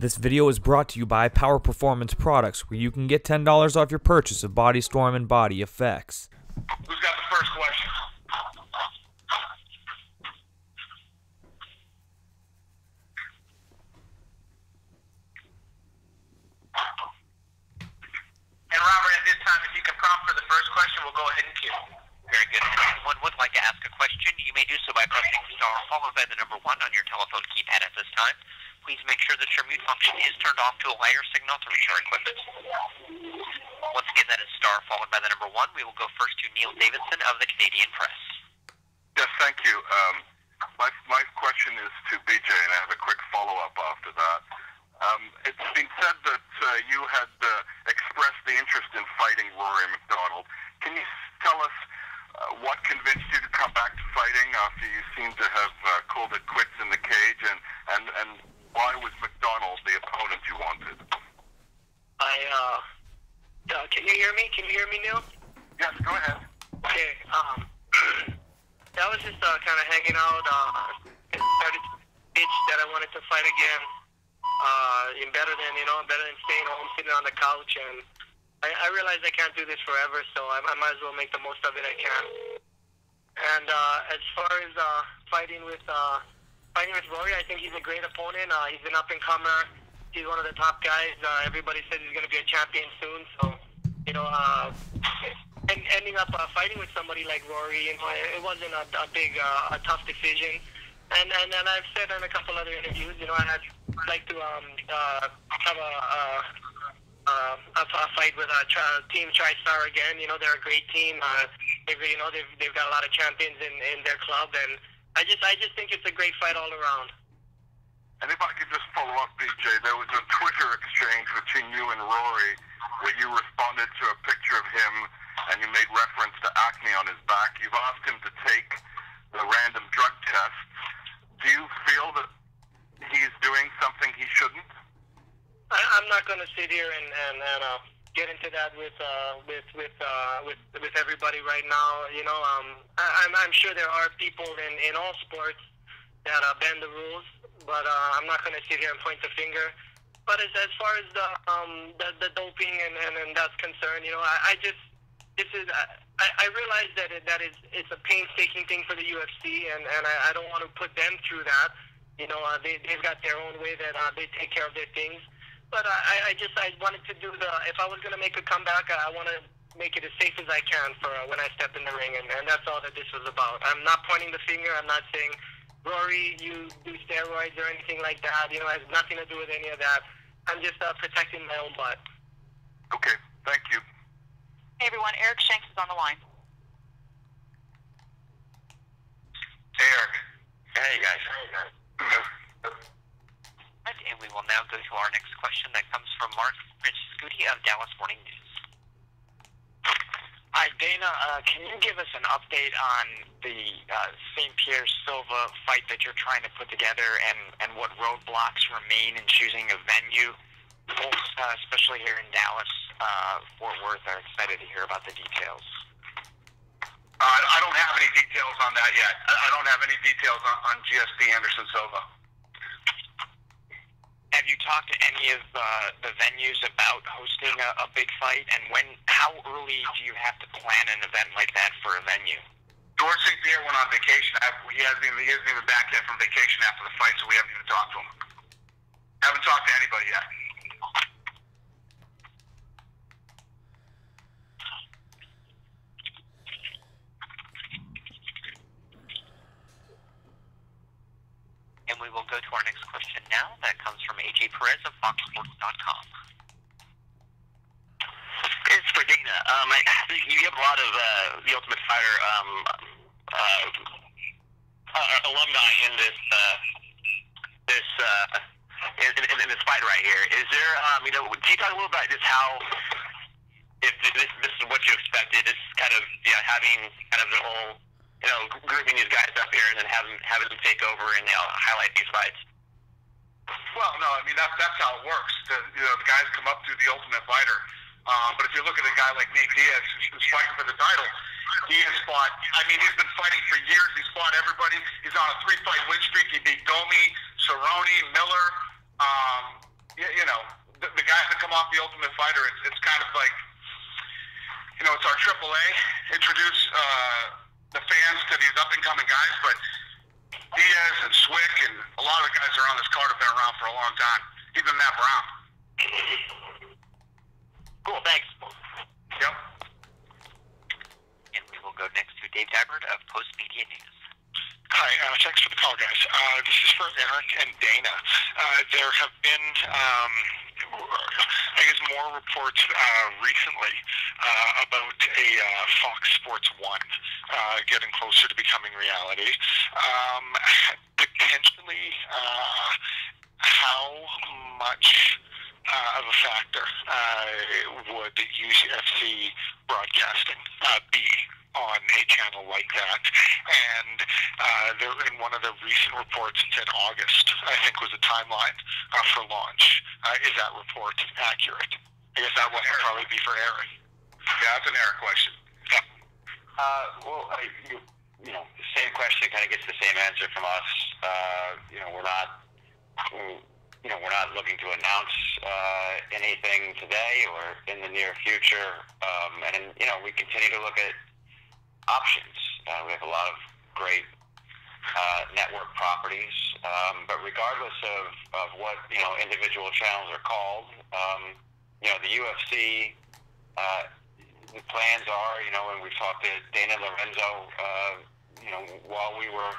This video is brought to you by Power Performance Products, where you can get $10 off your purchase of Body Storm and Body Effects. Who's got the first question? And Robert, at this time, if you can prompt for the first question, we'll go ahead and queue. Very good. If anyone would like to ask a question, you may do so by pressing star followed by the number 1 on your telephone keypad at this time. Please make sure that your mute function is turned off to allow your signal to reach our equipment. Once again, that is star followed by the number 1. We will go first to Neil Davidson of the Canadian Press. Yes, thank you. My question is to BJ, and I have a quick follow-up after that. It's been said that you had expressed the interest in fighting Rory McDonald. Can you tell us what convinced you to come back to fighting after you seem to have called it quits in the cage, and why was McDonald the opponent you wanted? Can you hear me? Can you hear me, Neil? Yes, go ahead. Okay, I was just kind of hanging out, started to itch that I wanted to fight again, better than staying home, sitting on the couch, and I realized I can't do this forever, so I might as well make the most of it I can. And as far as fighting with Rory, I think he's a great opponent. He's an up-and-comer. He's one of the top guys. Everybody says he's going to be a champion soon. So, and ending up fighting with somebody like Rory, it wasn't a tough decision. And I've said in a couple other interviews, I'd like to have a fight with Team TriStar again. They're a great team. They've got a lot of champions in their club, and I just think it's a great fight all around. And if I could just follow up, BJ, there was a Twitter exchange between you and Rory where you responded to a picture of him and you made reference to acne on his back. You've asked him to take the random drug tests. Do you feel that he's doing something he shouldn't? I'm not going to sit here and get into that with everybody right now. I'm sure there are people in all sports that bend the rules, but I'm not going to sit here and point the finger. But as far as the doping and that's concerned, I realize that it's a painstaking thing for the UFC, and I don't want to put them through that. They've got their own way that they take care of their things. But I wanted to do if I was going to make a comeback, I want to make it as safe as I can for when I step in the ring, and that's all that this was about. I'm not pointing the finger. I'm not saying, Rory, you do steroids or anything like that. It has nothing to do with any of that. I'm just protecting my own butt. Okay, thank you. Hey everyone, Eric Shanks is on the line. Hey Eric. Hey guys. And we will now go to our next question that comes from Mark Scuti of Dallas Morning News. Hi, Dana. Can you give us an update on the St. Pierre Silva fight that you're trying to put together and what roadblocks remain in choosing a venue? Folks, especially here in Dallas, Fort Worth, are excited to hear about the details. I don't have any details on that yet. I don't have any details on GSP Henderson Silva. Have you talked to any of the venues about hosting a big fight, and how early do you have to plan an event like that for a venue? George St. Pierre went on vacation. He hasn't even back yet from vacation after the fight, so we haven't even talked to him. Haven't talked to anybody yet. And we will go to our next question now. That comes from AJ Perez of FoxSports.com. It's for Dana. You have a lot of The Ultimate Fighter alumni in this fight right here. Is there, do you talk a little about just how, if this is what you expected, this kind of having kind of the whole, grouping these guys up here and then having them take over and highlight these fights? Well, no, I mean that's how it works. The guys come up through The Ultimate Fighter. But if you look at a guy like Nate Diaz, who's fighting for the title, he has fought. I mean, he's been fighting for years. He's fought everybody. He's on a 3-fight win streak. He beat Domi, Cerrone, Miller. you know, the guys that come off the Ultimate Fighter, it's kind of like, you know, it's our AAA. Introduce the fans to these up-and-coming guys, but Diaz and Swick and a lot of the guys that are on this card have been around for a long time. Even Matt Brown. Cool, thanks. Yep. And we will go next to Dave Taggart of Post Media News. Hi, thanks for the call, guys. This is for Eric and Dana. There have been, I guess, more reports recently about a Fox Sports 1 getting closer to becoming reality. Potentially, how much of a factor would UFC broadcasting be on a channel like that? And there, in one of the recent reports, it said August, I think, was the timeline for launch. Is that report accurate? I guess that one would probably be for Eric. Yeah, that's an Eric question. Yeah. Well, you know, the same question kind of gets the same answer from us. You know, we're not looking to announce anything today or in the near future. And you know, we continue to look at options. We have a lot of great network properties, but regardless of what, you know, individual channels are called, you know, the UFC, the plans are, you know, and we've talked to Dana Lorenzo, you know, while we were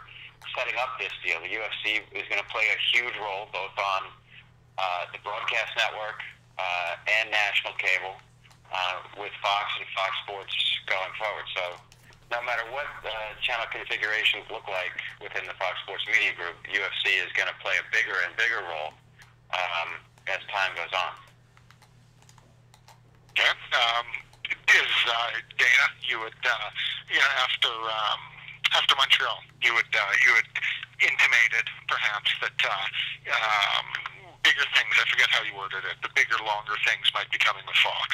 setting up this deal, the UFC is going to play a huge role both on the broadcast network and national cable with Fox and Fox Sports going forward. So no matter what channel configurations look like within the Fox Sports Media Group, the UFC is going to play a bigger and bigger role as time goes on. Okay. Is Dana, you would, you know, after Montreal, you had intimated perhaps that bigger things, I forget how you worded it, the bigger, longer things might be coming with Fox.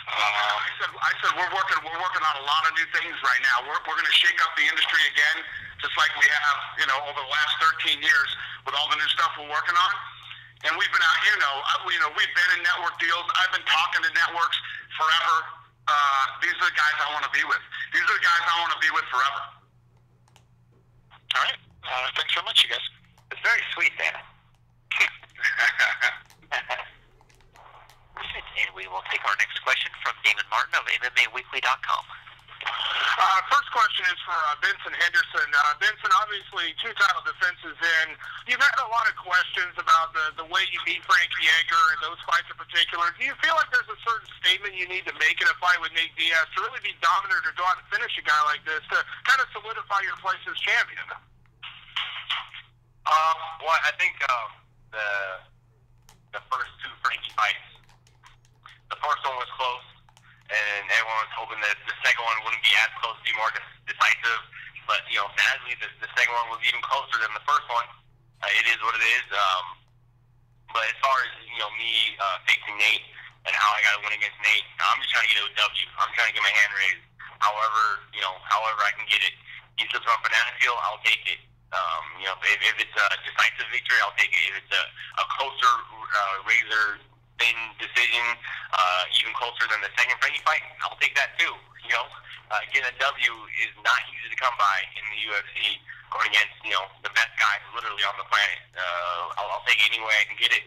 I said we're working on a lot of new things right now. We're going to shake up the industry again, just like we have, you know, over the last 13 years with all the new stuff we're working on. And we've been out, you know, we've been in network deals. I've been talking to networks forever. These are the guys I want to be with. These are the guys I want to be with forever. All right. Thanks so much, you guys. It's very sweet, Dana. And we will take our next question from Damon Martin of MMAweekly.com. First question is for Benson Henderson. Benson, obviously, 2 title defenses in. You've had a lot of questions about the way you beat Frankie Edgar and those fights in particular. Do you feel like there's a certain statement you need to make in a fight with Nate Diaz to really be dominant or go out and finish a guy like this to kind of solidify your place as champion? Well, I think the first 2 Frankie fights, the first one was close, and everyone was hoping that the second one wouldn't be as close, be more decisive. But, you know, sadly, the second one was even closer than the first one. It is what it is. But as far as, you know, me facing Nate and how I got to win against Nate, I'm just trying to get a W. I'm trying to get my hand raised. However I can get it. He slips on banana peel, I'll take it. You know, if it's a decisive victory, I'll take it. If it's a closer, razor-thin decision, even closer than the second Frankie fight, I'll take that too. You know, getting a W is not easy to come by in the UFC, going against, you know, the best guys literally on the planet. I'll take it any way I can get it.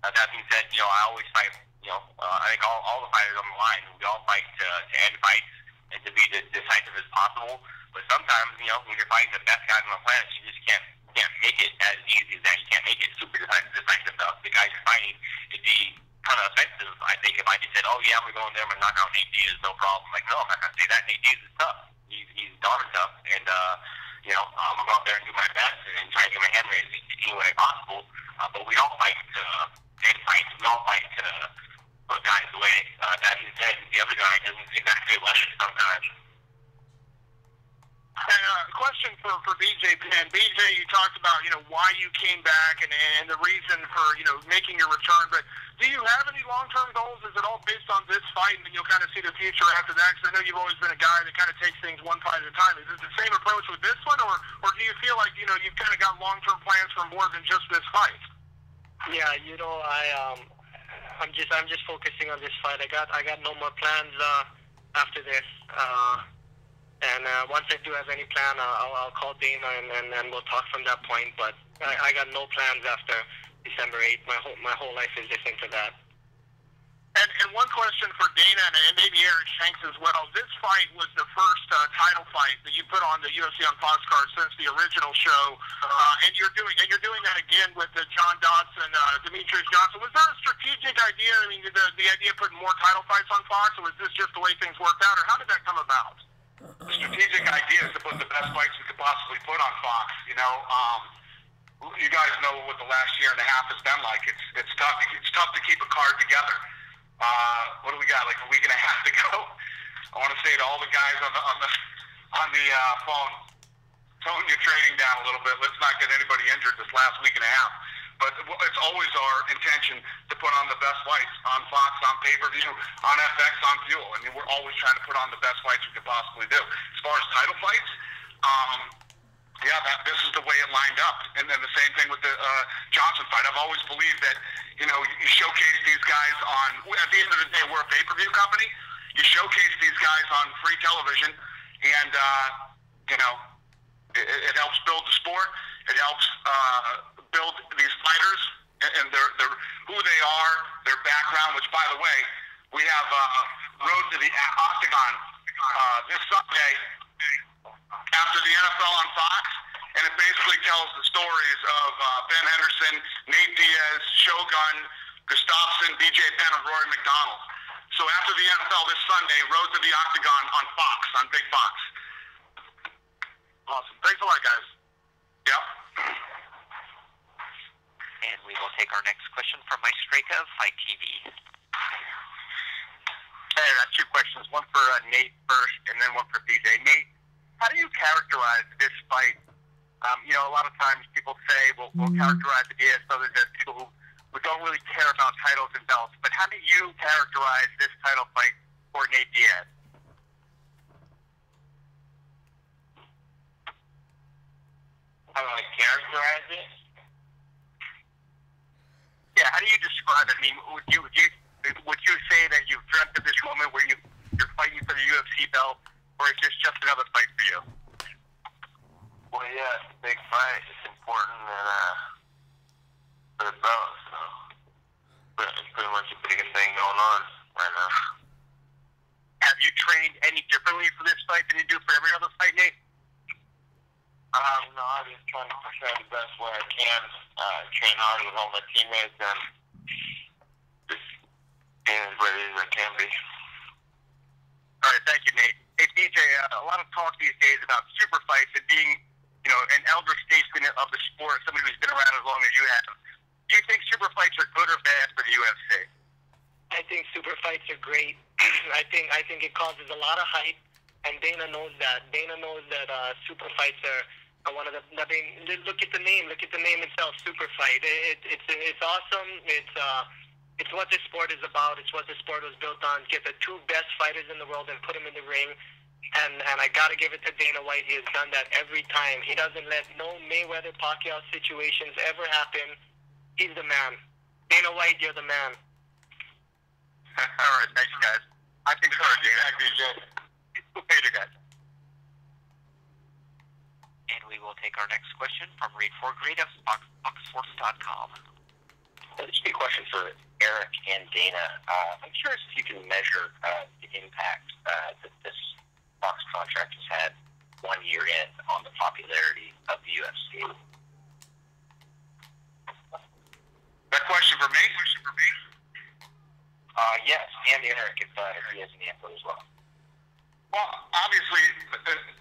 That being said, you know, I always fight. You know, I think all the fighters on the line, we all fight to end fights and to be as decisive as possible. But sometimes, you know, when you're fighting the best guys on the planet, you just can't make it as easy as that. You can't make it super decisive. The guys you're fighting, it'd be kind of offensive, I think, if I just said, oh, yeah, I'm going to go in there and knock out Nate Diaz, no problem. Like, no, I'm not going to say that. Nate Diaz is tough. He's darn tough. And, you know, I'm going to go out there and do my best and try to get my hand raised any way possible. But we all fight to end fights. We all fight to put guys away. That being said, the other guy doesn't exactly let it sometimes. And question for BJ Penn. BJ, you talked about, you know, why you came back and the reason for, you know, making your return. But do you have any long-term goals? Is it all based on this fight and then you'll kind of see the future after that? Because I know you've always been a guy that kind of takes things one fight at a time. Is it the same approach with this one? Or do you feel like, you know, you've kind of got long-term plans for more than just this fight? Yeah, you know, I'm just focusing on this fight. I got no more plans after this. And once I do have any plan, I'll call Dana and we'll talk from that point. But I got no plans after December 8th. My whole life is just into that. And one question for Dana and maybe Eric Shanks as well. This fight was the first title fight that you put on the UFC on Fox card since the original show, and you're doing that again with John Dodson, Demetrius Johnson. Was that a strategic idea? I mean, the idea of putting more title fights on Fox, or was this just the way things worked out, or how did that come about? The strategic idea is to put the best fights we could possibly put on Fox. You know, you guys know what the last year and a half has been like. It's tough. It's tough to keep a card together. What do we got? Like a week and a half to go. I want to say to all the guys on the phone, tone your training down a little bit. Let's not get anybody injured this last week and a half. But it's always our intention to put on the best fights on Fox, on pay-per-view, on FX, on Fuel. I mean, we're always trying to put on the best fights we could possibly do. As far as title fights, this is the way it lined up. And then the same thing with the Johnson fight. I've always believed that, you know, you showcase these guys on, at the end of the day, we're a pay-per-view company. You showcase these guys on free television, and, you know, it helps build the sport. It helps build these fighters and their who they are, their background, which, by the way, we have Road to the Octagon this Sunday after the NFL on Fox, and it basically tells the stories of Ben Henderson, Nate Diaz, Shogun, Gustafsson, BJ Penn, and Rory McDonald. So after the NFL this Sunday, Road to the Octagon on Fox, on Big Fox. Awesome. Thanks a lot, guys. Yep. And we will take our next question from Mike Straka of Fight TV. Hey, I got two questions. One for Nate first, and then one for BJ. Nate, how do you characterize this fight? You know, a lot of times people say, we'll characterize the Diaz brothers as people who don't really care about titles and belts. But how do you characterize this title fight for Nate Diaz? How do I characterize it? Yeah, how do you describe it? I mean, would you say that you've dreamt of this moment where you're fighting for the UFC belt, or is this just another fight for you? Well, yeah, it's a big fight. It's important for the belt, so it's pretty much the biggest thing going on right now. Have you trained any differently for this fight than you do for every other fight, Nate? No, I'm just trying to prepare the best way I can, train hard with all my teammates, and just being as ready as I can be. All right, thank you, Nate. Hey, BJ, a lot of talk these days about super fights and being, you know, an elder statesman of the sport, somebody who's been around as long as you have. Do you think super fights are good or bad for the UFC? I think super fights are great. I think it causes a lot of hype, and Dana knows that. Dana knows that super fights are one of the. I mean, look at the name. Look at the name itself, super fight. It's awesome. It's what this sport is about. It's what the sport was built on. Get the two best fighters in the world and put them in the ring. And I got to give it to Dana White. He has done that every time. He doesn't let no Mayweather-Pacquiao situations ever happen. He's the man. Dana White, you're the man. All right, thanks, guys. I think so, Dana. Later, guys. And we will take our next question from Reed Forgreed of Foxsports.com. This would be a question for Eric and Dana. I'm curious if you can measure the impact that this Fox contract has had 1 year in on the popularity of the UFC. That question for me? Yes, and Eric, if he has any input as well. Well, obviously,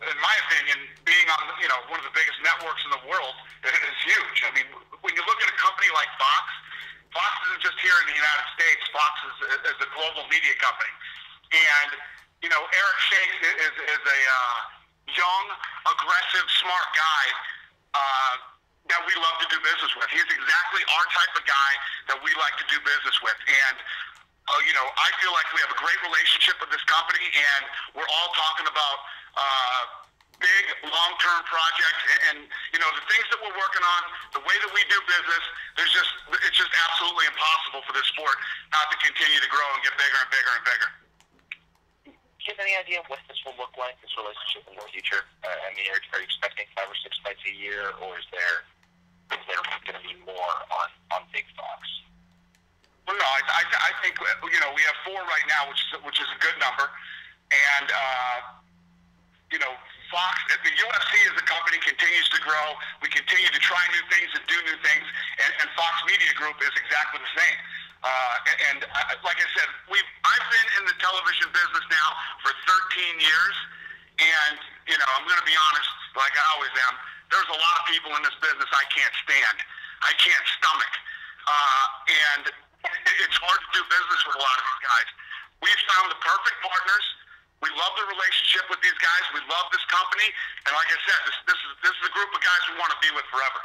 in my opinion, being on one of the biggest networks in the world is huge. I mean, when you look at a company like Fox, Fox isn't just here in the United States. Fox is a global media company, and Eric Shanks is a young, aggressive, smart guy that we love to do business with. He's exactly our type of guy that we like to do business with, and I feel like we have a great relationship with this company, and we're all talking about big, long-term project, and you know, the things that we're working on, the way that we do business, it's just absolutely impossible for this sport not to continue to grow and get bigger and bigger and bigger. Do you have any idea what this will look like, this relationship in the future? I mean, are you expecting 5 or 6 fights a year, or is there going to be more on Big Fox? Well, no, I think, you know, we have 4 right now, which is a good number, and you know, Fox, the UFC as a company continues to grow. We continue to try new things and do new things, and Fox Media Group is exactly the same. Like I said, I've been in the television business now for 13 years, and you know, I'm going to be honest, like I always am. There's a lot of people in this business I can't stand, I can't stomach, and it's hard to do business with a lot of these guys. We've found the perfect partners. We love the relationship with these guys. We love this company, and like I said, this is a group of guys we want to be with forever.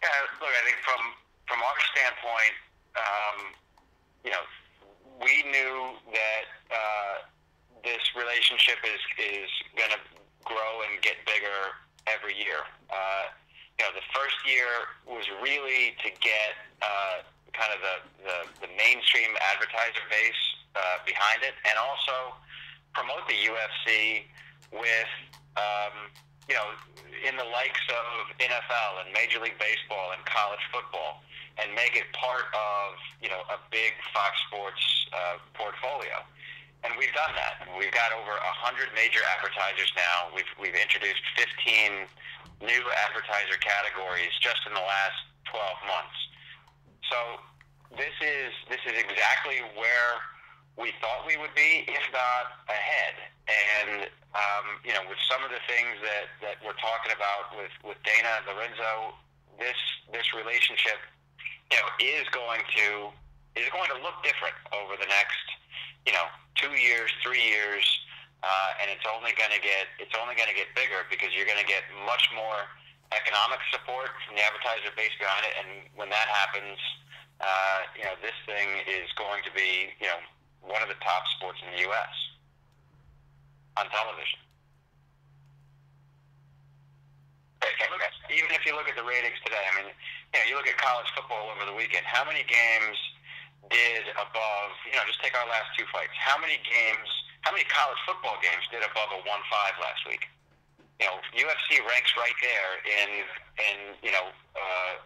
Yeah, look, I think from our standpoint, you know, we knew that this relationship is going to grow and get bigger every year. You know, the first year was really to get kind of the mainstream advertiser base behind it, and also promote the UFC with, you know, in the likes of NFL and Major League Baseball and college football, and make it part of, you know, a big Fox Sports portfolio. And we've done that. We've got over 100 major advertisers now. We've introduced 15 new advertiser categories just in the last 12 months. So this is exactly where we thought we would be, if not ahead. And you know, with some of the things that we're talking about with Dana and Lorenzo, this relationship, you know, is going to look different over the next, you know, 2 years, 3 years, and it's only going to get bigger, because you're going to get much more economic support from the advertiser base behind it. And when that happens, you know, this thing is going to be, you know, one of the top sports in the U.S. on television. Even if you look at the ratings today, I mean, you know, you look at college football over the weekend. How many games did above, you know, just take our last 2 fights. How many college football games did above a 1-5 last week? You know, UFC ranks right there in you know,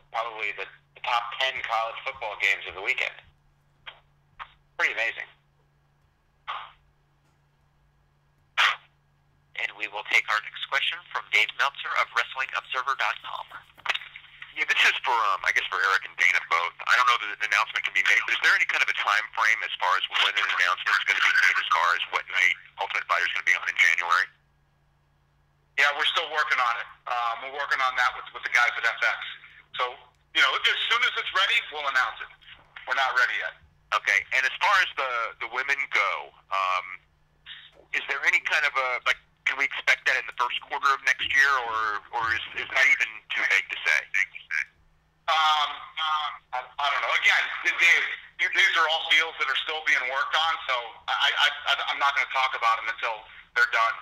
probably the top 10 college football games of the weekend. Pretty amazing. And we will take our next question from Dave Meltzer of WrestlingObserver.com. Yeah, this is for, I guess, for Eric and Dana both. I don't know that an announcement can be made, but is there any kind of a time frame as far as when an announcement is going to be made as far as what night Ultimate Fighter is going to be on in January? Yeah, we're still working on it. We're working on that with the guys at FX. So, you know, as soon as it's ready, we'll announce it. We're not ready yet. Okay, and as far as the women go, is there any kind of a, like, can we expect that in the first quarter of next year, or is that even too vague to say? I don't know. Again, these are all deals that are still being worked on, so I'm not going to talk about them until they're done.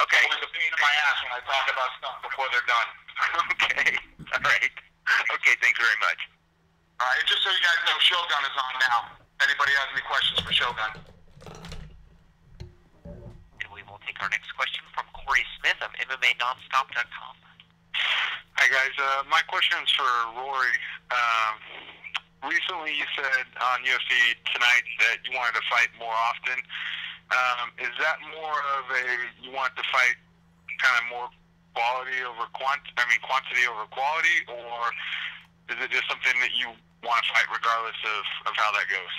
Okay. It's always a pain in my ass when I talk about stuff before they're done. Okay. All right. Okay, thanks very much. All right, just so you guys know, Shogun is on now. Anybody has any questions for Shogun? And we will take our next question from Corey Smith of MMANonstop.com. Hi guys, my question is for Rory. Recently you said on UFC Tonight that you wanted to fight more often. Is that more of you want to fight kind of more quantity over quality, or is it just something that you want to fight regardless of how that goes?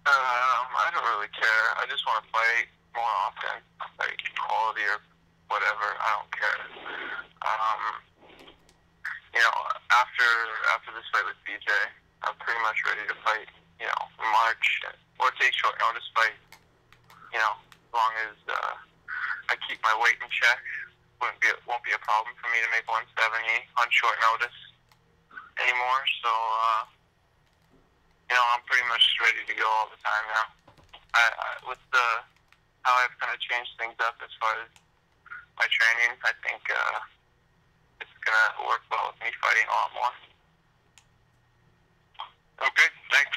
I don't really care. I just want to fight more often, like quality or whatever. I don't care. You know, after this fight with BJ, I'm pretty much ready to fight. You know, March or take short notice fight. You know, as long as I keep my weight in check, won't be a problem for me to make 170 on short notice anymore. So, you know, I'm pretty much ready to go all the time now. With the how I've kind of changed things up as far as my training. I think it's gonna work well with me fighting a lot more. Okay, thanks.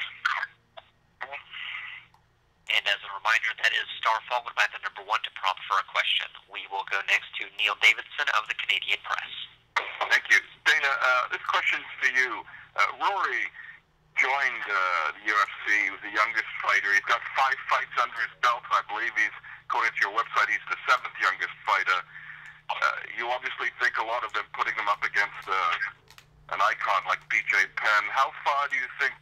And as a reminder, that is star followed by the number 1 to prompt for a question. We will go next to Neil Davidson of the Canadian Press. Thank you. Dana, this question's for you. Rory joined the UFC. He was the youngest fighter. He's got 5 fights under his belt. I believe he's, according to your website, he's the 7th youngest fighter. You obviously think a lot of them putting him up against an icon like BJ Penn. How far do you think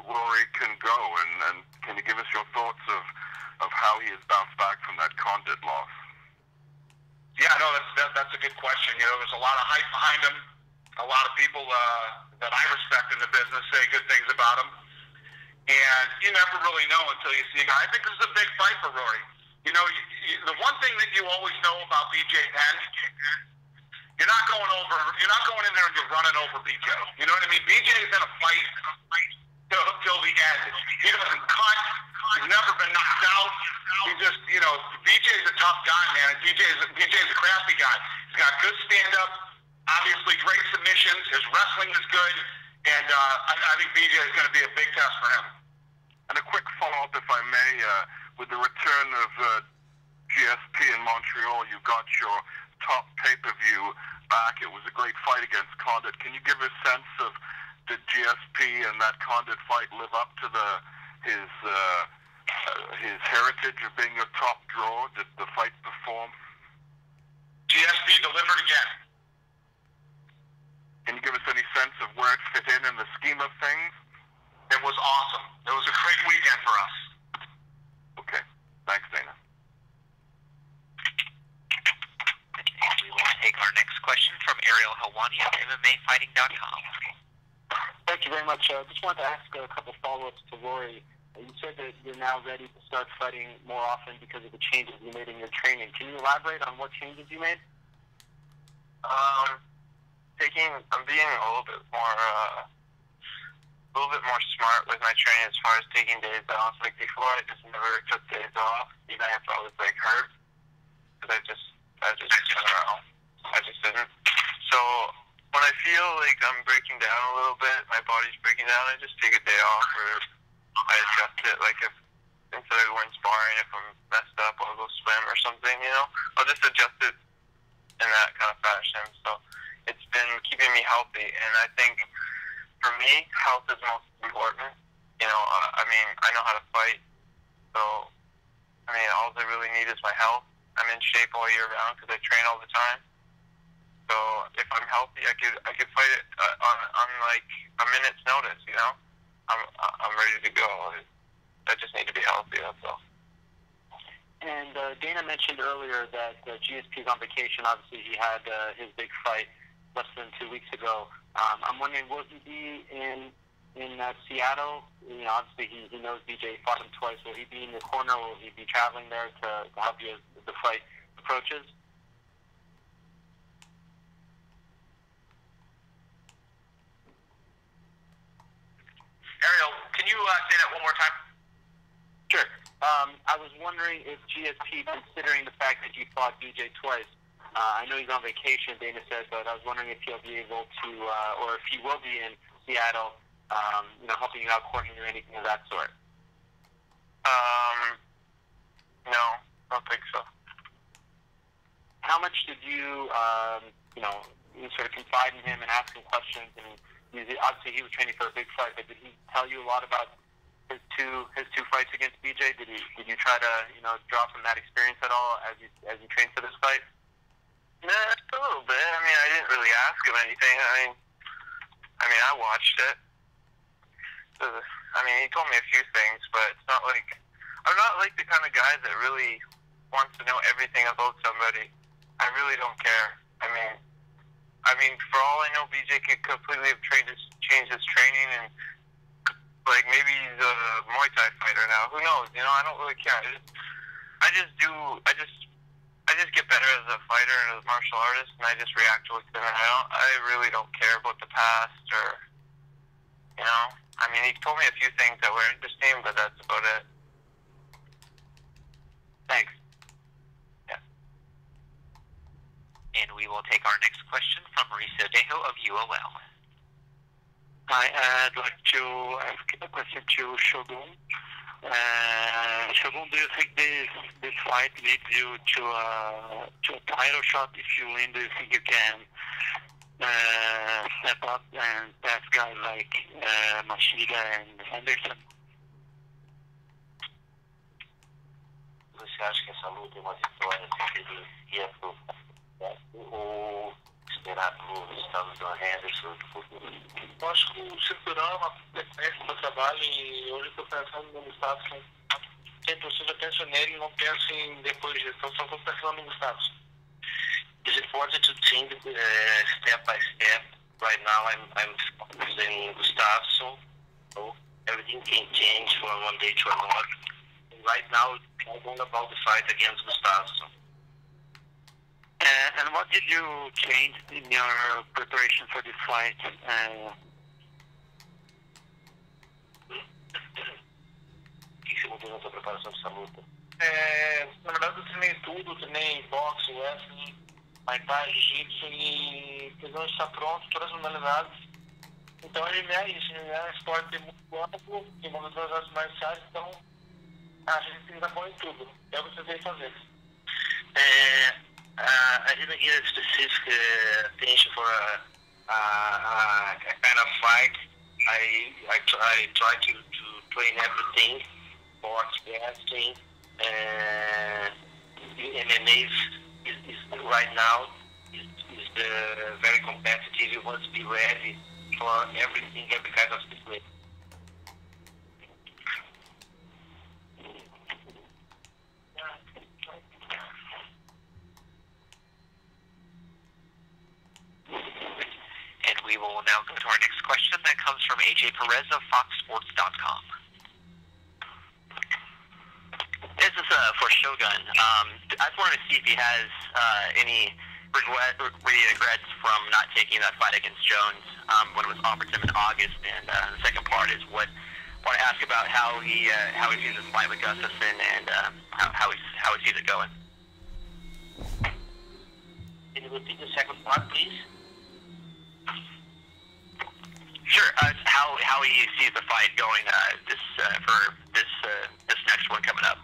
Rory can go, and can you give us your thoughts of how he has bounced back from that Condit loss? Yeah, no, that's a good question. You know, there's a lot of hype behind him. A lot of people that I respect in the business say good things about him. And you never really know until you see a guy. I think this is a big fight for Rory. You know, the one thing that you always know about BJ Penn, you're not going in there and you're running over BJ. You know what I mean? BJ is in a fight till the end. He doesn't cut. He's never been knocked out. He just, you know, BJ's a tough guy, man. And BJ's a crafty guy. He's got good stand-up, obviously great submissions. His wrestling is good. And I think BJ is going to be a big test for him. And a quick follow-up, if I may, with the return of GSP in Montreal, you got your top pay-per-view back. It was a great fight against Condit. Can you give a sense of, did GSP and that Condit fight live up to his heritage of being a top draw? Did the fight perform? GSP delivered again. Can you give us any sense of where it fit in the scheme of things? It was awesome. It was a great weekend for us. Okay. Thanks, Dana. We will take our next question from Ariel Helwani of MMAfighting.com. Thank you very much. Just wanted to ask a couple follow-ups to Rory. You said that you're now ready to start fighting more often because of the changes you made in your training. Can you elaborate on what changes you made? I'm being a little bit more smart with my training as far as taking days off. Like before, I just never took days off, even if I was like hurt, because I just I don't know, I just didn't. So when I feel like I'm breaking down a little bit, my body's breaking down, I just take a day off, or I adjust it. Like if instead of going sparring, if I'm messed up, I'll go swim or something. You know, I'll just adjust it in that kind of fashion. So it's been keeping me healthy, and I think for me, health is most important. You know, I mean, I know how to fight, so I mean, all I really need is my health. I'm in shape all year round because I train all the time. So if I'm healthy, I could fight it on like a minute's notice. You know, I'm ready to go. I just need to be healthy. That's all. And Dana mentioned earlier that GSP's on vacation. Obviously, he had his big fight less than 2 weeks ago. I'm wondering, will he be in Seattle? You know, obviously he knows BJ fought him twice. Will he be in your corner? Will he be traveling there to help you as the fight approaches? Ariel, can you say that one more time? Sure. I was wondering if GSP, considering the fact that you fought BJ twice, I know he's on vacation, Dana said, but I was wondering if he'll be able to, or if he will be in Seattle, you know, helping you out, courting or anything of that sort. No, I don't think so. How much did you, you know, you sort of confide in him and ask him questions? And obviously he was training for a big fight, but did he tell you a lot about his two fights against BJ? Did you try to, you know, draw from that experience at all as you trained for this fight? Nah, a little bit. I mean, I didn't really ask him anything. I mean, I watched it. I mean, he told me a few things, but it's not like I'm not like the kind of guy that really wants to know everything about somebody. I really don't care. I mean, for all I know, BJ could completely have changed his training, and like maybe he's a Muay Thai fighter now. Who knows? You know, I don't really care. I just get better as a fighter and as a martial artist, and I just react to what's in it. I really don't care about the past, or you know. I mean, he told me a few things that were interesting, but that's about it. Thanks. Yeah. And we will take our next question from Mauricio Dejo of UOL. Hi, I'd like to ask a question to Shogun. Shogun, do you think this fight leads you to a title shot? If you win, do you think you can step up and pass guys like Machida and Henderson? Você acha que essa luta é uma vitória seria pro ou esperar pelos estados do Henderson do futuro? Eu acho que o cinturão é uma sequência do trabalho e hoje estou pensando no Gustafsson. Sempre eu já penso nele e não penso em depois disso, então só estou pensando no Gustafsson. It's important to think step by step. Right now I'm focusing Gustafsson, so everything can change from one day to another. And right now I'm all about the fight against Gustafsson. And what did you change in your preparation for this fight? O que você mudou na sua preparação para essa luta? Na verdade eu treinei tudo, treinei boxe, wrestling, Muay Thai, jiu-jitsu e precisamos estar pronto, todas as modalidades. Então MMA é isso, MMA é um esporte muito amplo, tem uma das artes marciais, então a gente tem que estar bom em tudo. É o que você veio fazer. I didn't get a specific attention for a kind of fight. I try to train everything, box, wrestling, MMA is right now is very competitive. You must be ready for everything, every kind of situation. And we will now go to our next question that comes from AJ Perez of FoxSports.com. This is for Shogun. I just wanted to see if he has any regrets from not taking that fight against Jones when it was offered to him in August. And the second part is I want to ask about how he sees this fight with Gustafsson and how he sees it going. Can you repeat the second part, please? Sure. How he sees the fight going for this next one coming up.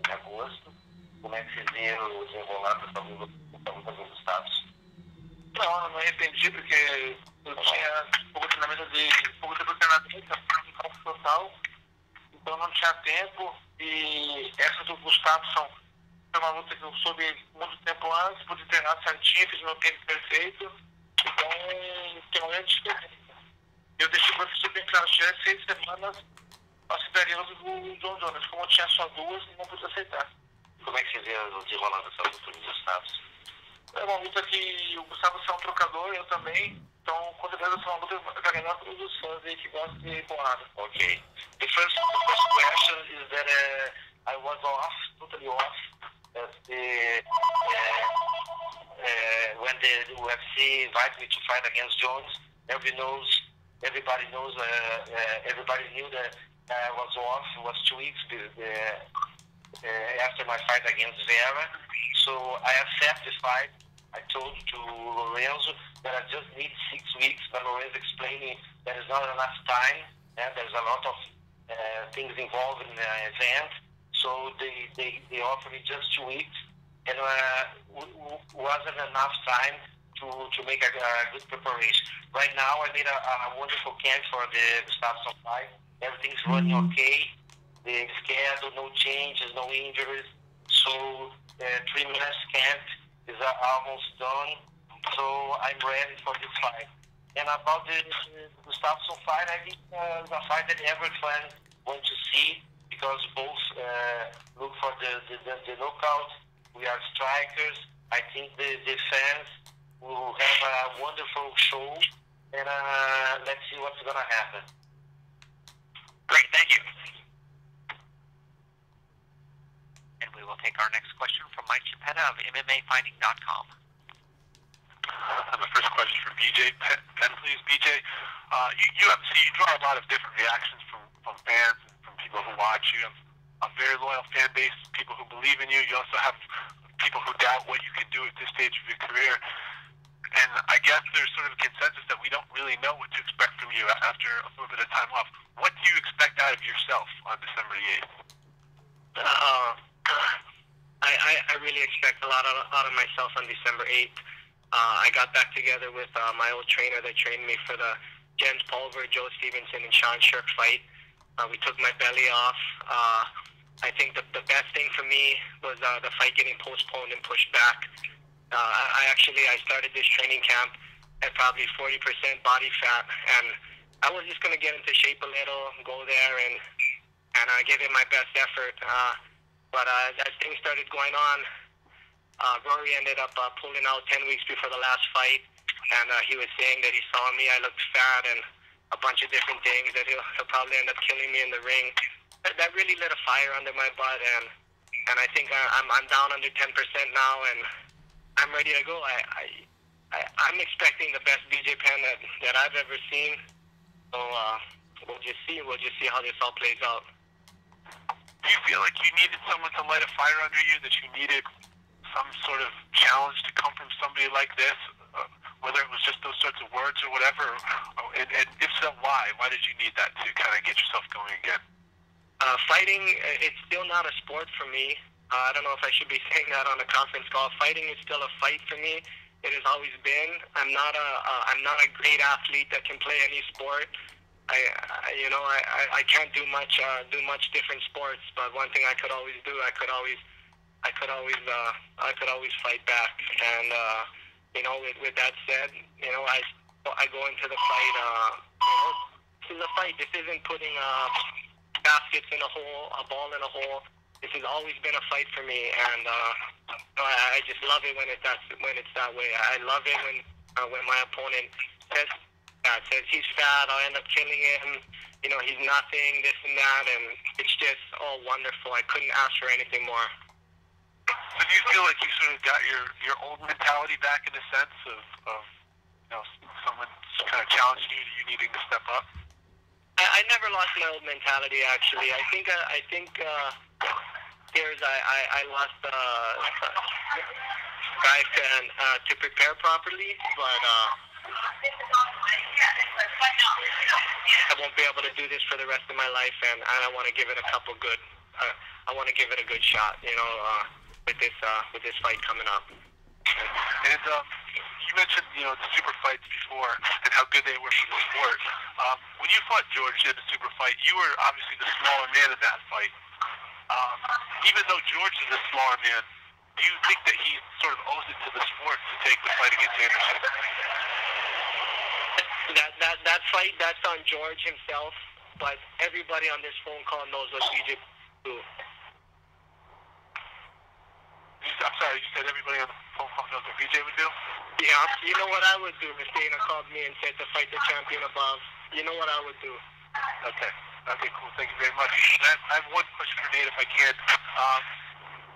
Em agosto, como é que você vê o desenrolar dessa luta com os Estados? Não me arrependi porque eu tinha pouco treinamento total, então não tinha tempo e essa do Gustafsson foi uma luta que eu soube muito tempo antes, pude treinar certinho, fiz meu tempo perfeito, então tem uma grande diferença. Eu deixei para você bem claro, se tivesse 6 semanas, nós aceitaríamos o John Jones. Como eu tinha só 2, não pude aceitar. Como é que você vê o desenrolar dessa luta com os Estados? É uma luta que o Gustavo é um trocador, eu também. Então, com certeza, essa é uma luta que vai ganhar todos os fãs aí que gostam de porrada. Okay. The first question is that I was off, totally off, when the UFC invited me to fight against Jones. Everybody knew that I was off. It was 2 weeks after my fight against Vera. So I accepted the fight. I told to Lorenzo that I just need 6 weeks, but Lorenzo explained me there is not enough time. There's a lot of things involved in the event. So they offered me just 2 weeks, and wasn't enough time to make a good preparation. Right now, I made a wonderful camp for the Gustafsson fight. Everything's running okay. The schedule, no changes, no injuries. So 3 months camp is almost done. So I'm ready for this fight. And about the Gustafsson fight, I think it's a fight that every fan wants to see because both look for the knockout. We are strikers. I think the fans will have a wonderful show, and let's see what's going to happen. Great, thank you. And we will take our next question from Mike Chiappetta of MMAfighting.com. My first question for BJ. Penn, please. BJ, you obviously draw a lot of different reactions from fans and from people who watch. You have a very loyal fan base, people who believe in you. You also have people who doubt what you can do at this stage of your career. And I guess there's sort of a consensus that we don't really know what to expect from you after a little bit of time off. What do you expect out of yourself on December the 8th? I really expect a lot out of myself on December 8th. I got back together with my old trainer that trained me for the Jens Pulver, Joe Stevenson, and Sean Shirk fight. We took my belly off. I think the best thing for me was the fight getting postponed and pushed back. I started this training camp at probably 40% body fat, and I was just going to get into shape a little, go there, and give it my best effort. But as things started going on, Rory ended up pulling out 10 weeks before the last fight, and he was saying that he saw me, I looked fat, and a bunch of different things, that he'll probably end up killing me in the ring. That really lit a fire under my butt, and I think I'm down under 10% now, and I'm ready to go. I'm expecting the best BJ Penn that I've ever seen. So we'll just see how this all plays out. Do you feel like you needed someone to light a fire under you, that you needed some sort of challenge to come from somebody like this, whether it was just those sorts of words or whatever? And if so, why? Why did you need that to kind of get yourself going again? Fighting, it's still not a sport for me. I don't know if I should be saying that on a conference call. Fighting is still a fight for me. It has always been. I'm not a great athlete that can play any sport. I can't do much different sports. But one thing I could always do, I could always fight back. And with that said, I go into the fight. This is a fight. This isn't putting baskets in a hole, a ball in a hole. This has always been a fight for me, and I just love it when it's that way. I love it when my opponent says he's fat, I'll end up killing him. He's nothing, this and that, and it's just all wonderful. I couldn't ask for anything more. So do you feel like you sort of got your old mentality back in the sense of someone kind of challenging you needing to step up? I never lost my old mentality, actually. I think I lost drive to prepare properly, but I won't be able to do this for the rest of my life, and I want to give it a good shot, with this fight coming up. And you mentioned, the super fights before and how good they were for the sport. When you fought George in the super fight, you were obviously the smaller man in that fight. Even though George is a smaller man, do you think that he sort of owes it to the sport to take the fight against Henderson? That fight, that's on George himself, but everybody on this phone call knows what BJ do. I'm sorry, you said everybody on the phone call knows what BJ would do? Yeah, you know what I would do if Dana called me and said to fight the champion above. You know what I would do. Okay, cool. Thank you very much. I have one question for Nate, if I can.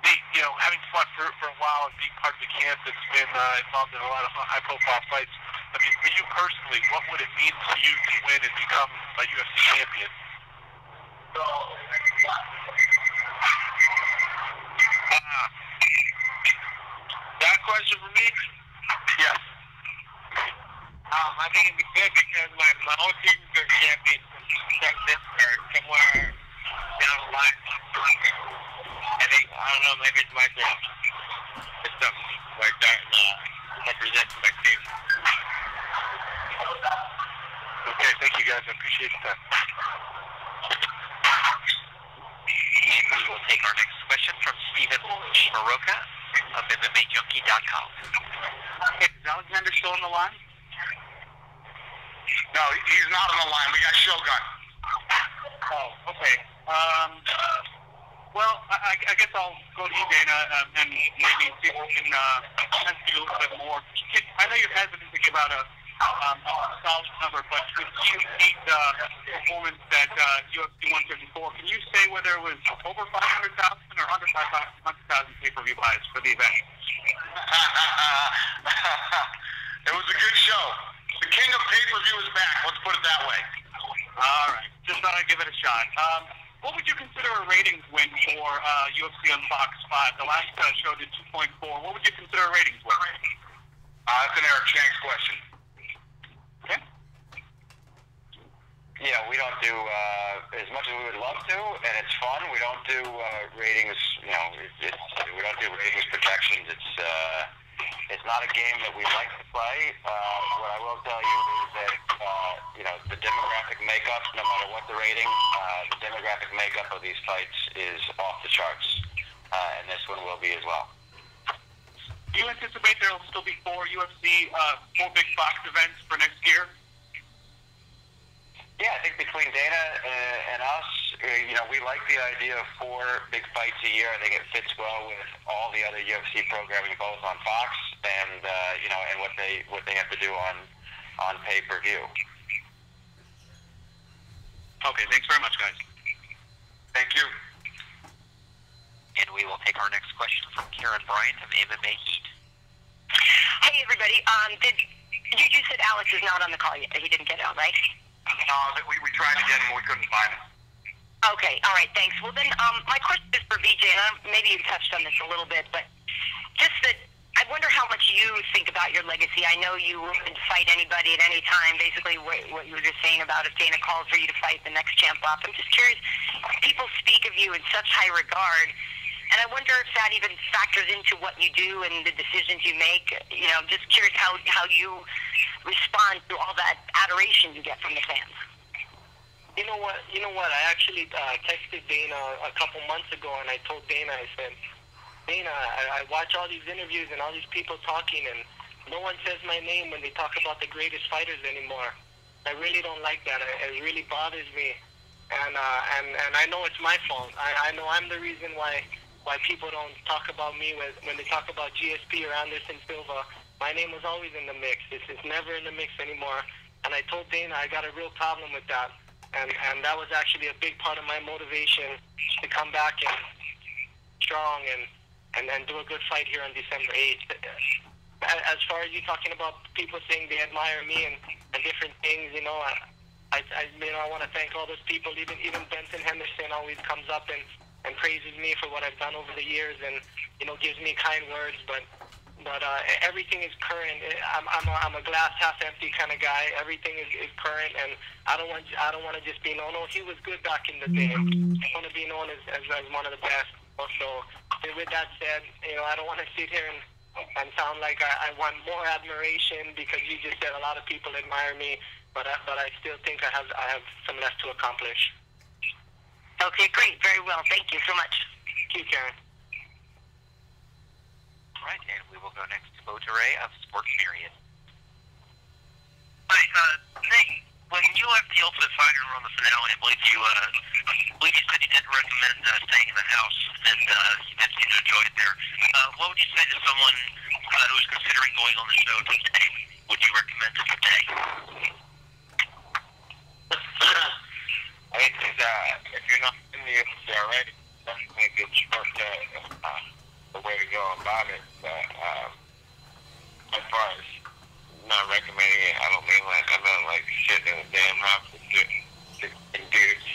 Nate, having fought for a while and being part of the camp that's been involved in a lot of high-profile fights, I mean, for you personally, what would it mean to you to win and become a UFC champion? That question for me? Yes. I think it'd be good because my whole team's been champions since or somewhere down the line. I think, I don't know, maybe it's my turn. It's something like that, and represent my team. Okay, thank you guys. I appreciate that. And we will take our next question from Steven Shmaroka of MMAJunkie.com. Is Alexander still on the line? No, he's not on the line. We got Shogun. Oh, okay. Well, I guess I'll go to you, Dana, and maybe see if we can ask you a little bit more. I know you're hesitant to give out a solid number, but with you see the performance at UFC 154, can you say whether it was over 500,000 or under 500,000 pay-per-view buys for the event? It was a good show. The king of pay-per-view is back. Let's put it that way. All right. Just thought I'd give it a shot. What would you consider a ratings win for UFC on Fox 5? The last show did 2.4. What would you consider a ratings win? That's an Eric Shanks question. Okay. Yeah, we don't do as much as we would love to, and it's fun. We don't do ratings. You know, we don't do ratings projections. It's not a game that we like to play. What I will tell you is that you know, the demographic makeup, no matter what the rating, the demographic makeup of these fights is off the charts, and this one will be as well. Do you anticipate there will still be 4 big Fox events for next year? Yeah, I think between Dana and us, you know, we like the idea of 4 big fights a year. I think it fits well with all the other UFC programming, both on Fox and you know, and what they have to do on pay-per-view. Okay, thanks very much, guys. Thank you. And we will take our next question from Karen Bryant of MMA Heat. Hey, everybody. You said Alex is not on the call yet. He didn't get on, right? We tried to get him, but we couldn't find him. Okay, all right, thanks. Well, then, my question is for VJ, and maybe you touched on this a little bit, but just that I wonder how much you think about your legacy. I know you would fight anybody at any time, basically what you were just saying about if Dana calls for you to fight the next champ up. I'm just curious, people speak of you in such high regard, and I wonder if that even factors into what you do and the decisions you make. You know, I'm just curious how you respond to all that adoration you get from the fans. You know what? I actually texted Dana a couple months ago, and I told Dana, I said, Dana, I watch all these interviews and all these people talking, and no one says my name when they talk about the greatest fighters anymore. I really don't like that. It really bothers me, and I know it's my fault. I know I'm the reason why people don't talk about me when they talk about GSP or Anderson Silva. My name was always in the mix. It's never in the mix anymore. And I told Dana I got a real problem with that. And that was actually a big part of my motivation to come back and strong and do a good fight here on December 8th. As far as you talking about people saying they admire me and different things, you know, I want to thank all those people. Even Benson Henderson always comes up and praises me for what I've done over the years and, you know, gives me kind words, but everything is current. I'm a glass half empty kind of guy. Everything is current, and I don't want to just be known. Oh, he was good back in the day. I want to be known as one of the best. So with that said, you know, I don't want to sit here and sound like I want more admiration because you just said a lot of people admire me, but I still think I have some left to accomplish. Okay, great, very well. Thank you so much. Thank you, Karen. All right, and we will go next to Bo Teray of Sports Myriad. Hi, Nate, when you left the Ultimate Fighter on the finale, I believe you said you didn't recommend staying in the house, and you did seem to enjoy it there. What would you say to someone who's considering going on the show today? Would you recommend it today? I think if you're not in the UFC already, definitely a good sport the way to go about it. But as far as not recommending it, I don't mean like I'm not like sitting in a damn house with dudes.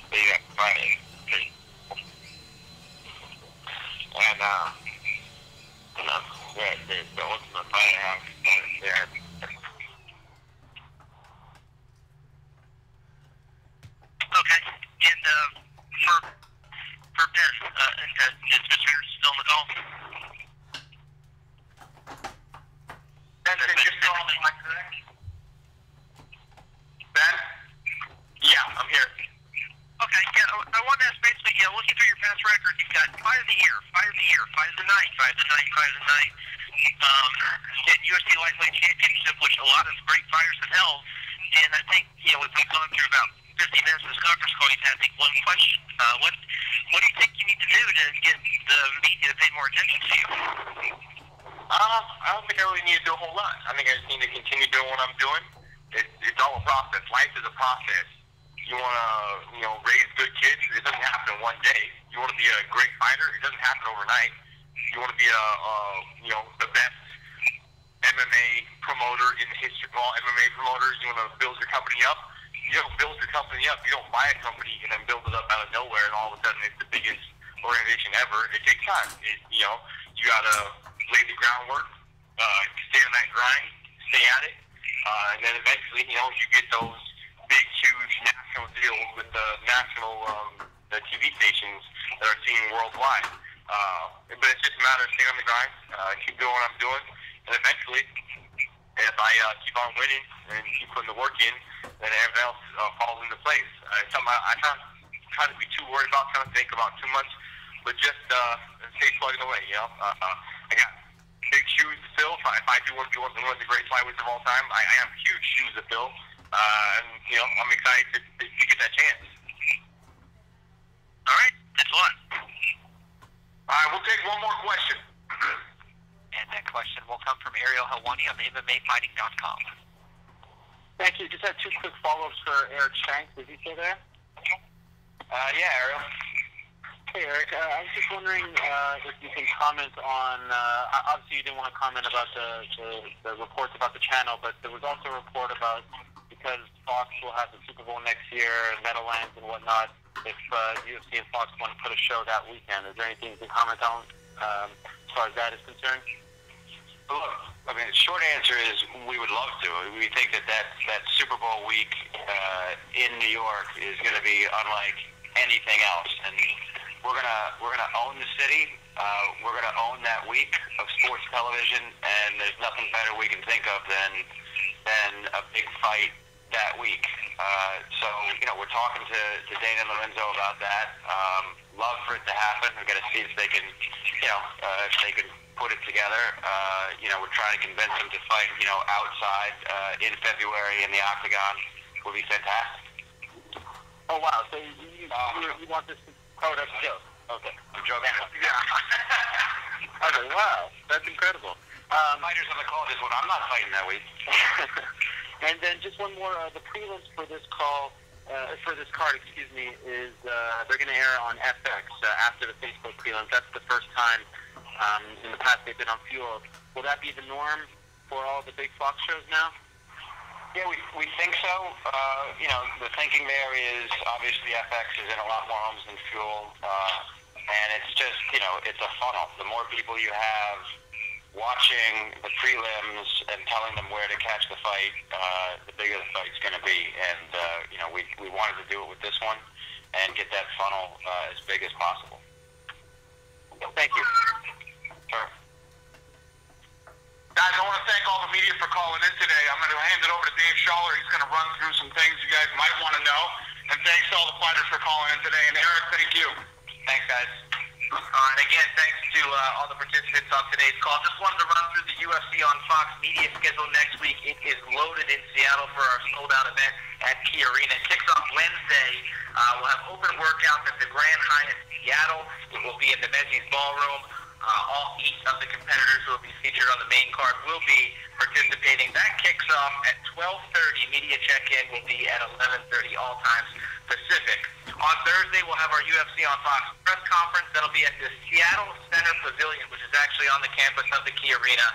They got fighting. And you know, the Ultimate Fighter house there. Okay, and for Ben, is Mr. Henderson still on the call? Benson, you're still on the mic, correct? Ben? Yeah, I'm here. Okay, yeah, I wanted to ask basically, looking through your past record, you've got Fight of the Year, Fight of the Year, Fight of the Night, Fight of the Night, Fight of the Night, and UFC Lightweight Championship, which a lot of great fighters have held, and I think, we've gone through about 50 minutes of this conference call. You've had, I think, one question. What do you think you need to do to get the media to pay more attention to you? I don't think I really need to do a whole lot. I think I just need to continue doing what I'm doing. It's all a process. Life is a process. You want to, raise good kids. It doesn't happen in one day. You want to be a great fighter. It doesn't happen overnight. You want to be the best MMA promoter in the history of all MMA promoters. You want to build your company up. You don't build your company up. You don't buy a company and then build it up out of nowhere, and all of a sudden it's the biggest organization ever. It takes time. You gotta lay the groundwork, stay on that grind, stay at it, and then eventually, you get those big, huge national deals with the national the TV stations that are seen worldwide. But it's just a matter of staying on the grind, keep doing what I'm doing, and eventually, if I keep on winning and keep putting the work in, then everything else falls into place. It's something I try to be too worried about, trying to think about too much, but just stay plugging away. I got big shoes to fill. If I do want to be one of the great flyweights of all time, I have huge shoes to fill, and I'm excited to get that chance. All right, that's one. All right, we'll take one more question. And that question will come from Ariel Helwani of MMAfighting.com. Thank you. Just had two quick follow-ups for Eric Shanks. Is he still there? Yeah, Ariel. Hey, Eric. I was just wondering if you can comment on, obviously you didn't want to comment about the reports about the channel, but there was also a report about, because Fox will have the Super Bowl next year, Meadowlands and whatnot, if UFC and Fox want to put a show that weekend. Is there anything you can comment on as far as that is concerned? Look, I mean, the short answer is we would love to. We think that Super Bowl week in New York is going to be unlike anything else, and we're gonna own the city. We're gonna own that week of sports television, and there's nothing better we can think of than a big fight that week. So we're talking to Dana and Lorenzo about that. Love for it to happen. We've got to see if they can, if they can put it together. We're trying to convince them to fight, outside in February in the Octagon. Would be fantastic. Oh wow! So you want this to? Oh, that's a joke. Okay, I'm joking. Yeah. Okay, wow, that's incredible. Fighters on the call this one. I'm not fighting that week. And then just one more. The prelims for this call, for this card, is they're going to air on FX after the Facebook prelims. That's the first time in the past they've been on Fuel. Will that be the norm for all the big Fox shows now? Yeah, we think so. The thinking there is obviously FX is in a lot more homes than Fuel, and it's just it's a funnel. The more people you have watching the prelims and telling them where to catch the fight, the bigger the fight's going to be. And we wanted to do it with this one and get that funnel as big as possible. Thank you. Sure. Guys, I want to thank all the media for calling in today. I'm going to hand it over to Dave Schaller. He's going to run through some things you guys might want to know. And thanks to all the fighters for calling in today. And Eric, thank you. Thanks, guys. All right, again, thanks to all the participants on today's call. Just wanted to run through the UFC on Fox media schedule next week. It is loaded in Seattle for our sold-out event at Key Arena. It kicks off Wednesday. We'll have open workouts at the Grand Hyatt Seattle. It will be in the Menzies Ballroom. All 8 of the competitors who will be featured on the main card will be participating. That kicks off at 12:30. Media check-in will be at 11:30 all times Pacific. On Thursday, we'll have our UFC on Fox press conference. That'll be at the Seattle Center Pavilion, which is actually on the campus of the Key Arena.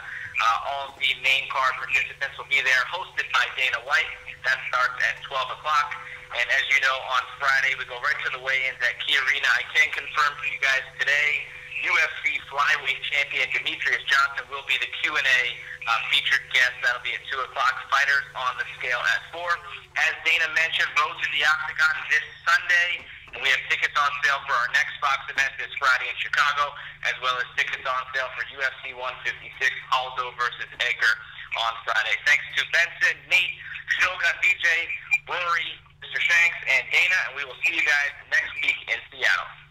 All the main card participants will be there, hosted by Dana White. That starts at 12 o'clock. And as you know, on Friday, we go right to the weigh-ins at Key Arena. I can confirm for you guys today, UFC flyweight champion Demetrius Johnson will be the Q&A featured guest. That'll be at 2 o'clock. Fighters on the scale at 4. As Dana mentioned, Road to the Octagon this Sunday. And we have tickets on sale for our next Fox event this Friday in Chicago, as well as tickets on sale for UFC 156, Aldo versus Edgar on Friday. Thanks to Benson, Nate, Shogun, BJ, Rory, Mr. Shanks, and Dana. And we will see you guys next week in Seattle.